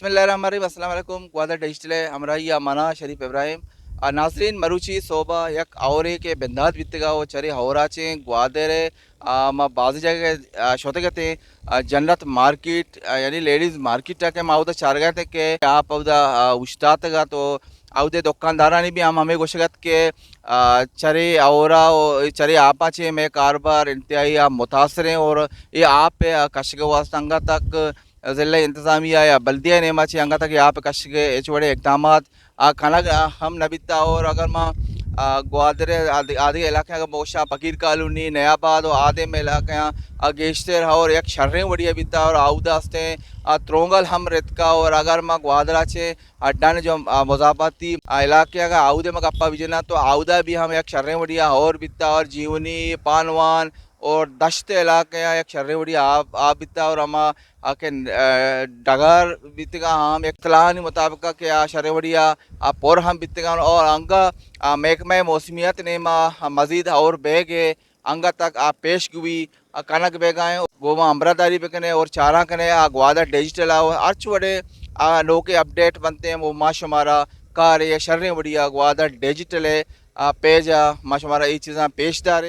बिस्मिल्लाहिर्रहमानिर्रहीम अस्सलाम वालेकुम ग्वादर डिजिटल हमरा या मना शरीफ इब्राहिम नाजरीन मरुची सोबा यक और के बिंदात बितगा वो चरे हवराचे ग्वादरे मा बाज़ी जगह शोते गते जन्नत मार्केट यानी लेडीज़ मार्केट के माउदा चारगा थे के आप उदा उस्ताद का तो आउदे दुकानदारानी भी हम हमें गोशगत के चरे औरा चरे आपाचे में कारोबार इंतहाई आप मुतासर हैं और ये आप पे कशग वास्तंगा तक ज़िला इंतज़ामिया या बल्दिया नेमाची अंगा तक यहाँ पे कश के एचवड़े इकदाम खाना हम नबीता और अगर माँ ग्वादर आदि आदि इलाके अगर मोशा फकीर कॉलोनी नयाबाद और आदे में इलाके यहाँ गेश्तर और एक शर्रें बढ़िया बीता और आउदास्ते त्रोंगल हम रितका और अगर माँ ग्वादरा चे अड्डा ने जो मुजाफाती इलाके अगर आउदे में गप्पा बिजना तो आउदा भी हम एक शर्रें बढ़िया और बीता और जीवनी पानवान और दश्त इलाके एक शर्रेवड़ी आप बिता और हम आके डगर बीतगा हम एक तलानी मुताबिक के शर्रेवड़िया और हम बीतगा और अंगा महकमा मौसमियत ने मजीद और बेगे अंगा तक पेश गुई कनक बेगाएं गोमा अमरादारी बेकने और चारा कने ग्वादर डिजिटल अर्च वड़े नो के अपडेट बनते हैं वो माशुमारा कार ये शर्रें बढ़िया ग्वादर डिजिटल है पेज माशुमारा ये चीज़ें पेशदार है।